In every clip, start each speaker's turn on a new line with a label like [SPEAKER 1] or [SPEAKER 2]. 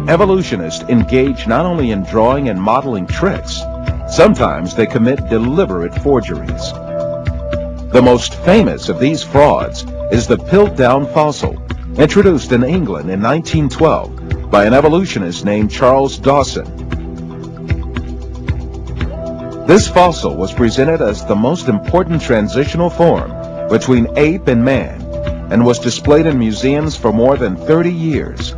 [SPEAKER 1] Evolutionists engage not only in drawing and modeling tricks, sometimes they commit deliberate forgeries. The most famous of these frauds is the Piltdown fossil, introduced in England in 1912 by an evolutionist named Charles Dawson. This fossil was presented as the most important transitional form between ape and man, and was displayed in museums for more than 30 years.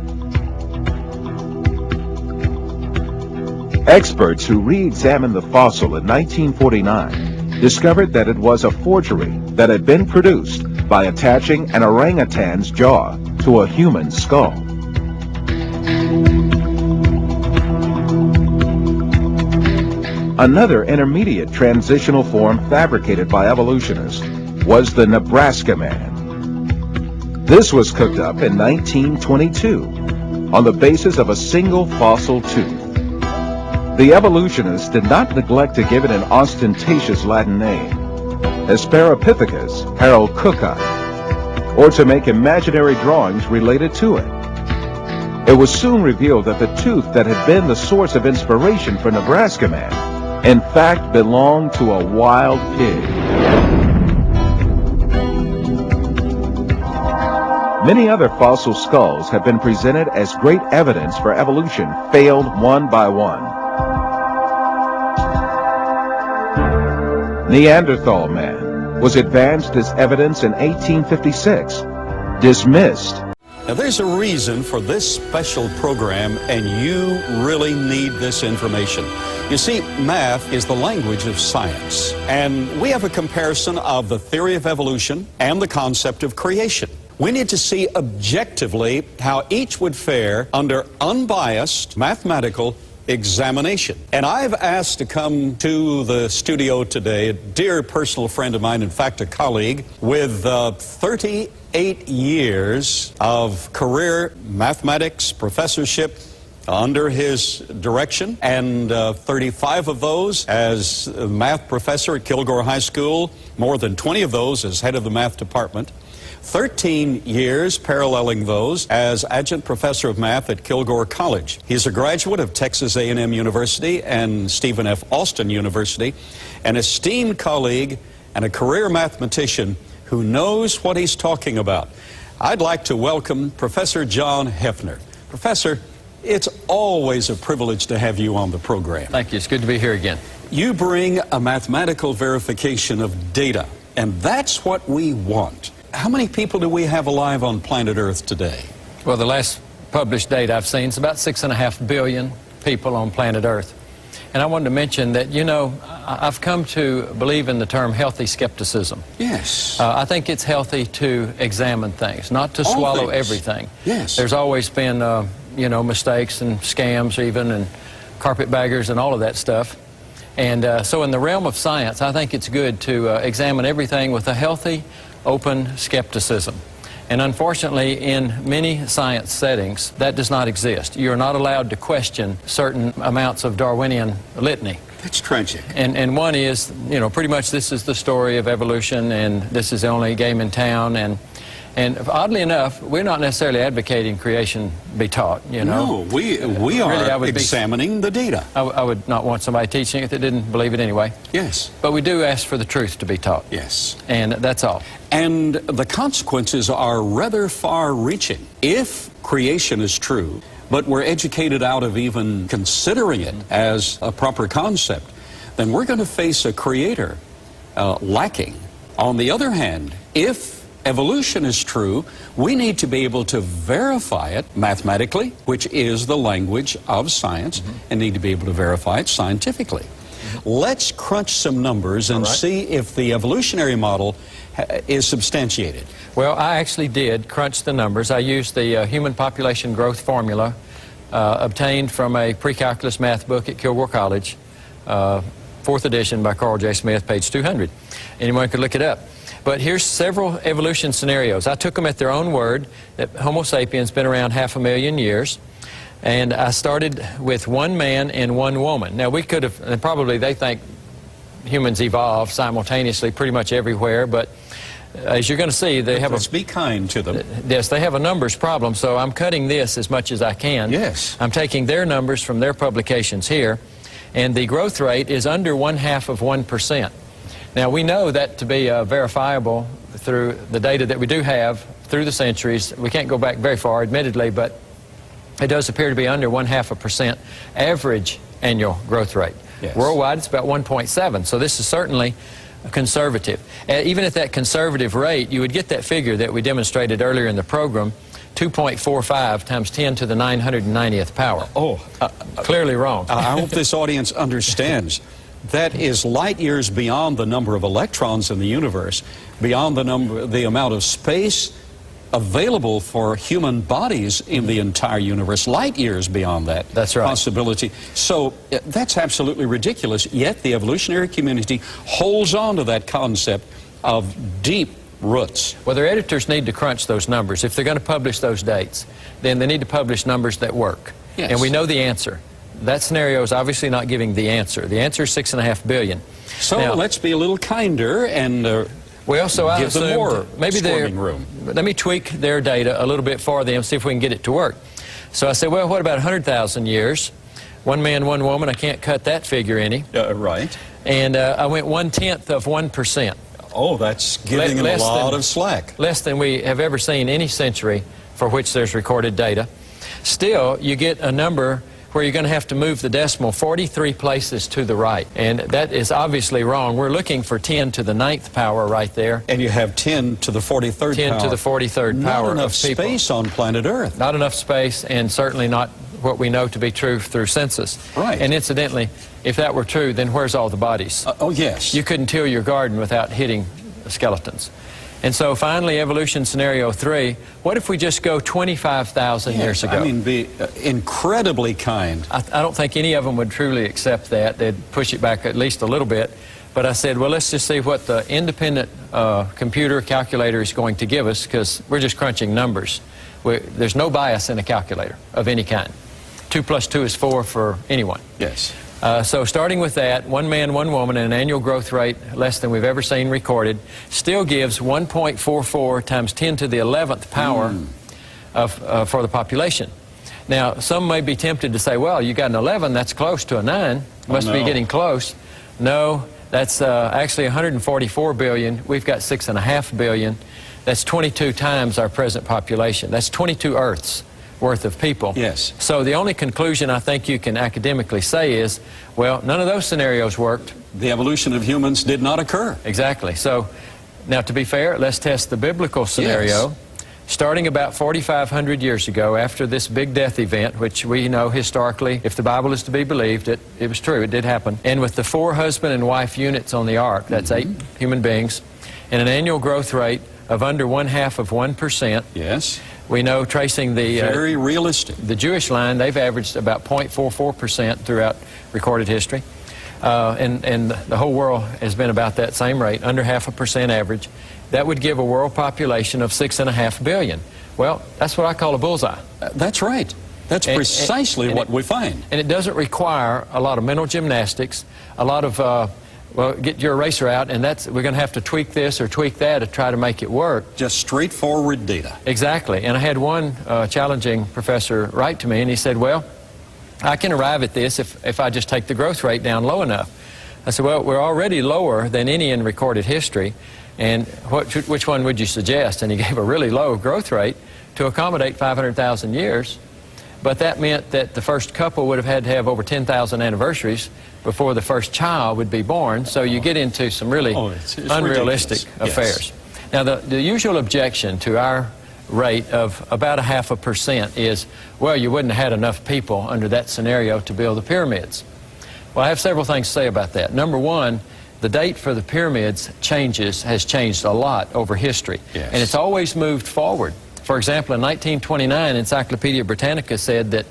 [SPEAKER 1] Experts who re-examined the fossil in 1949 discovered that it was a forgery that had been produced by attaching an orangutan's jaw to a human skull. Another intermediate transitional form fabricated by evolutionists was the Nebraska Man. This was cooked up in 1922 on the basis of a single fossil tooth. The evolutionists did not neglect to give it an ostentatious Latin name, Hesperopithecus haralcucci, or to make imaginary drawings related to it. It was soon revealed that the tooth that had been the source of inspiration for Nebraska Man in fact belonged to a wild pig. Many other fossil skulls have been presented as great evidence for evolution failed one by one. Neanderthal Man was advanced as evidence in 1856, dismissed.
[SPEAKER 2] Now, there's a reason for this special program, and you really need this information. You see, math is the language of science, and we have a comparison of the theory of evolution and the concept of creation. We need to see objectively how each would fare under unbiased mathematical examination. And I've asked to come to the studio today a dear personal friend of mine, in fact a colleague, with 38 years of career mathematics professorship under his direction, and 35 of those as a math professor at Kilgore High School, more than 20 of those as head of the math department, 13 years paralleling those as adjunct professor of math at Kilgore College. He's a graduate of Texas A&M University and Stephen F. Austin University, an esteemed colleague and a career mathematician who knows what he's talking about. I'd like to welcome Professor John Hefner. Professor, it's always a privilege to have you on the program.
[SPEAKER 3] Thank you. It's good to be here again.
[SPEAKER 2] You bring a mathematical verification of data, and that's what we want. How many people do we have alive on planet Earth today?
[SPEAKER 3] Well, the last published data I've seen is about 6.5 billion people on planet Earth. And I wanted to mention that, you know, I've come to believe in the term healthy skepticism.
[SPEAKER 2] Yes.
[SPEAKER 3] I think it's healthy to examine things, not to swallow everything.
[SPEAKER 2] Yes.
[SPEAKER 3] There's always been, you know, mistakes and scams even, and carpetbaggers and all of that stuff. And so in the realm of science, I think it's good to examine everything with a healthy, open skepticism. And unfortunately, in many science settings, that does not exist. You're not allowed to question certain amounts of Darwinian litany.
[SPEAKER 2] That's tragic.
[SPEAKER 3] And one is, you know, pretty much this is the story of evolution, and this is the only game in town. And oddly enough, we're not necessarily advocating creation be taught, you know.
[SPEAKER 2] No, we are really, examining the data.
[SPEAKER 3] I would not want somebody teaching it that didn't believe it anyway.
[SPEAKER 2] Yes.
[SPEAKER 3] But we do ask for the truth to be taught.
[SPEAKER 2] Yes.
[SPEAKER 3] And that's all.
[SPEAKER 2] And the consequences are rather far-reaching. If creation is true, but we're educated out of even considering it as a proper concept, then we're going to face a creator lacking. On the other hand, if evolution is true, we need to be able to verify it mathematically, which is the language of science, and need to be able to verify it scientifically. Let's crunch some numbers and see if the evolutionary model is substantiated.
[SPEAKER 3] Well, I actually did crunch the numbers. I used the human population growth formula obtained from a pre-calculus math book at Kilgore College, 4th edition by Carl J. Smith, page 200. Anyone could look it up. But here's several evolution scenarios. I took them at their own word, that Homo sapiens been around 500,000 years. And I started with one man and one woman. Now, we could have, and probably they think humans evolved simultaneously pretty much everywhere, but as you're going to see, they have
[SPEAKER 2] Let's be kind to them.
[SPEAKER 3] Yes, they have a numbers problem, so I'm cutting this as much as I can.
[SPEAKER 2] Yes.
[SPEAKER 3] I'm taking their numbers from their publications here, and the growth rate is under 0.5%. Now, we know that to be verifiable through the data that we do have through the centuries. We can't go back very far, admittedly, but it does appear to be under 0.5% average annual growth rate.
[SPEAKER 2] Yes.
[SPEAKER 3] Worldwide, it's about 1.7, so this is certainly conservative. Even at that conservative rate, you would get that figure that we demonstrated earlier in the program, 2.45 times 10 to the 990th power. Clearly wrong.
[SPEAKER 2] I hope this audience understands that is light years beyond the number of electrons in the universe, beyond the amount of space available for human bodies in the entire universe, light years beyond that.
[SPEAKER 3] That's right.
[SPEAKER 2] Possibility. So that's absolutely ridiculous, yet the evolutionary community holds on to that concept of deep roots.
[SPEAKER 3] Well, their editors need to crunch those numbers. If they're going to publish those dates, then they need to publish numbers that work.
[SPEAKER 2] Yes.
[SPEAKER 3] And we know the answer. That scenario is obviously not giving the answer. The answer is 6.5 billion.
[SPEAKER 2] So
[SPEAKER 3] now,
[SPEAKER 2] let's be a little kinder and
[SPEAKER 3] well, so I
[SPEAKER 2] give them more
[SPEAKER 3] maybe
[SPEAKER 2] squirming room.
[SPEAKER 3] Let me tweak their data a little bit for them, see if we can get it to work. So I said, well, what about 100,000 years? One man, one woman. I can't cut that figure any.
[SPEAKER 2] Right.
[SPEAKER 3] And I went 1/10 of 1%.
[SPEAKER 2] Oh, that's giving them a lot of slack.
[SPEAKER 3] Less than we have ever seen any century for which there's recorded data. Still, you get a number where you're going to have to move the decimal 43 places to the right. And that is obviously wrong. We're looking for 10 to the 9th power right there.
[SPEAKER 2] And you have 10 to the 43rd
[SPEAKER 3] 10
[SPEAKER 2] power.
[SPEAKER 3] to the 43rd power
[SPEAKER 2] Not enough
[SPEAKER 3] of people.
[SPEAKER 2] space on planet Earth.
[SPEAKER 3] Not enough space, and certainly not what we know to be true through census.
[SPEAKER 2] Right.
[SPEAKER 3] And incidentally, if that were true, then where's all the bodies?
[SPEAKER 2] Oh, yes.
[SPEAKER 3] You couldn't till your garden without hitting skeletons. And so finally, evolution scenario 3, what if we just go 25,000 years ago?
[SPEAKER 2] I mean, be incredibly kind.
[SPEAKER 3] I don't think any of them would truly accept that. They'd push it back at least a little bit. But I said, well, let's just see what the independent computer calculator is going to give us, because we're just crunching numbers. There's no bias in a calculator of any kind. 2 plus 2 is 4 for anyone.
[SPEAKER 2] Yes.
[SPEAKER 3] So starting with that, one man, one woman, and an annual growth rate less than we've ever seen recorded, still gives 1.44 times 10 to the 11th power for the population. Now, some may be tempted to say, well, you got an 11, that's close to a 9. Must be getting close. No, that's actually 144 billion. We've got 6.5 billion. That's 22 times our present population. That's 22 Earths worth of people.
[SPEAKER 2] Yes.
[SPEAKER 3] So the only conclusion I think you can academically say is, well, none of those scenarios worked.
[SPEAKER 2] The evolution of humans did not occur.
[SPEAKER 3] Exactly. So now, to be fair, let's test the biblical scenario.
[SPEAKER 2] Yes.
[SPEAKER 3] Starting about 4,500 years ago, after this big death event, which we know historically, if the Bible is to be believed, it was true, it did happen. And with the 4 husband and wife units on the ark, that's 8 human beings, and an annual growth rate of under 1/2%.
[SPEAKER 2] Yes.
[SPEAKER 3] We know, tracing the
[SPEAKER 2] very realistic.
[SPEAKER 3] The Jewish line, they've averaged about 0.44% throughout recorded history. And the whole world has been about that same rate, under 0.5% average. That would give a world population of 6.5 billion. Well, that's what I call a bullseye.
[SPEAKER 2] That's right. That's precisely what we find.
[SPEAKER 3] And it doesn't require a lot of mental gymnastics, a lot of, well, get your eraser out, and we're going to have to tweak this or tweak that to try to make it work.
[SPEAKER 2] Just straightforward data.
[SPEAKER 3] Exactly. And I had one challenging professor write to me, and he said, well, I can arrive at this if I just take the growth rate down low enough. I said, well, we're already lower than any in recorded history, and which one would you suggest? And he gave a really low growth rate to accommodate 500,000 years, but that meant that the first couple would have had to have over 10,000 anniversaries before the first child would be born, so you get into some really
[SPEAKER 2] it's
[SPEAKER 3] unrealistic
[SPEAKER 2] ridiculous.
[SPEAKER 3] affairs. Yes. Now, the usual objection to our rate of about 0.5% is, well, you wouldn't have had enough people under that scenario to build the pyramids. Well, I have several things to say about that. Number one, the date for the pyramids has changed a lot over history,
[SPEAKER 2] yes.
[SPEAKER 3] and it's always moved forward. For example, in 1929, Encyclopedia Britannica said that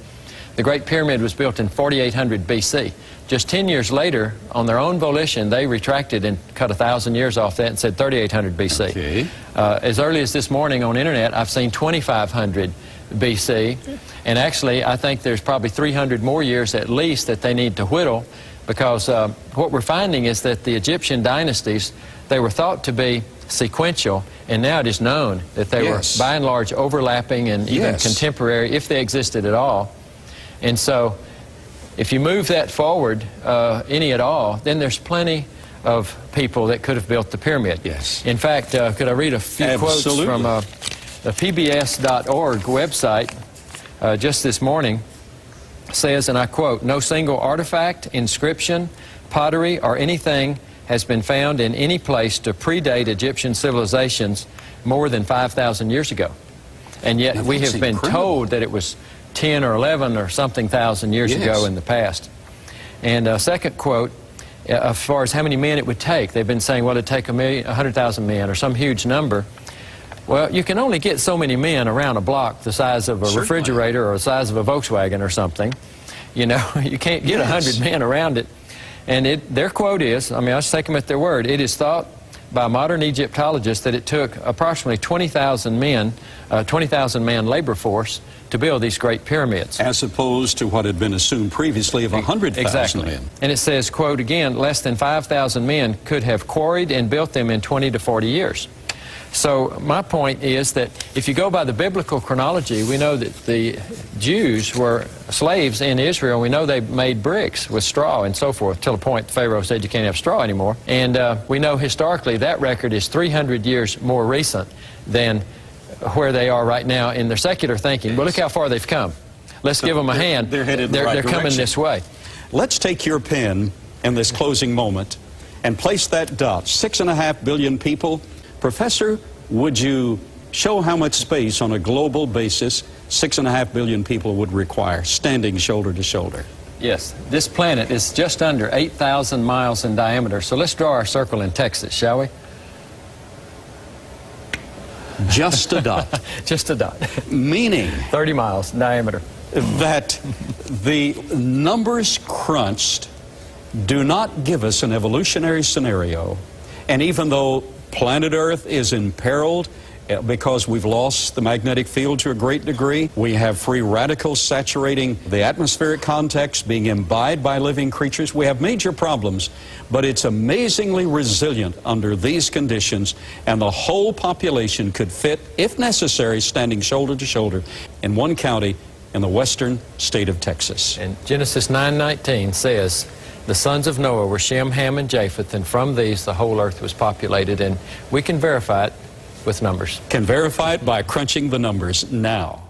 [SPEAKER 3] the Great Pyramid was built in 4800 BC. Just 10 years later, on their own volition, they retracted and cut 1,000 years off that and said 3800 BC.
[SPEAKER 2] Okay.
[SPEAKER 3] As early as this morning on internet, I've seen 2500 BC, and actually I think there's probably 300 more years at least that they need to whittle, because what we're finding is that the Egyptian dynasties, they were thought to be sequential, and now it is known that they
[SPEAKER 2] Yes.
[SPEAKER 3] were by and large overlapping and even
[SPEAKER 2] Yes.
[SPEAKER 3] contemporary, if they existed at all. And so if you move that forward any at all, then there's plenty of people that could have built the pyramid.
[SPEAKER 2] Yes.
[SPEAKER 3] In fact, could I read a few quotes
[SPEAKER 2] Absolutely.
[SPEAKER 3] from the PBS.org website just this morning? Says, and I quote, "No single artifact, inscription, pottery, or anything has been found in any place to predate Egyptian civilizations more than 5,000 years ago." And yet
[SPEAKER 2] Now,
[SPEAKER 3] we
[SPEAKER 2] that's
[SPEAKER 3] have been
[SPEAKER 2] incredible.
[SPEAKER 3] told that it was 10 or 11 or something thousand years
[SPEAKER 2] Yes.
[SPEAKER 3] ago in the past. And second quote, as far as how many men it would take, they've been saying, well, it'd take 100,000 men or some huge number. Well, you can only get so many men around a block the size of a
[SPEAKER 2] Certainly.
[SPEAKER 3] refrigerator or the size of a Volkswagen or something. You know, you can't get 100 men around it. And their quote is, I mean, I'll just take them at their word, "It is thought by modern Egyptologists that it took approximately 20,000 men, 20,000 man labor force to build these great pyramids."
[SPEAKER 2] As opposed to what had been assumed previously of 100,000
[SPEAKER 3] Exactly.
[SPEAKER 2] men.
[SPEAKER 3] And it says, quote again, "Less than 5,000 men could have quarried and built them in 20 to 40 years." So my point is that if you go by the biblical chronology, we know that the Jews were slaves in Israel. We know they made bricks with straw and so forth, till the point Pharaoh said you can't have straw anymore. And we know historically that record is 300 years more recent than where they are right now in their secular thinking. But look how far they've come. Let's give them a hand.
[SPEAKER 2] They're headed in the right
[SPEAKER 3] They're coming
[SPEAKER 2] direction.
[SPEAKER 3] this way.
[SPEAKER 2] Let's take your pen in this closing moment and place that dot. 6.5 billion people. Professor, would you show how much space on a global basis 6.5 billion people would require, standing shoulder to shoulder?
[SPEAKER 3] Yes, this planet is just under 8,000 miles in diameter. So let's draw our circle in Texas, shall we?
[SPEAKER 2] Just a dot.
[SPEAKER 3] Just a dot.
[SPEAKER 2] Meaning
[SPEAKER 3] 30 miles in diameter.
[SPEAKER 2] that the numbers crunched do not give us an evolutionary scenario. And even though planet Earth is imperiled because we've lost the magnetic field to a great degree, we have free radicals saturating the atmospheric context, being imbibed by living creatures. We have major problems, but it's amazingly resilient under these conditions, and the whole population could fit, if necessary, standing shoulder to shoulder in one county in the western state of Texas.
[SPEAKER 3] And Genesis 9:19 says, "The sons of Noah were Shem, Ham, and Japheth, and from these the whole earth was populated." And we can verify it with numbers.
[SPEAKER 2] Can verify it by crunching the numbers now.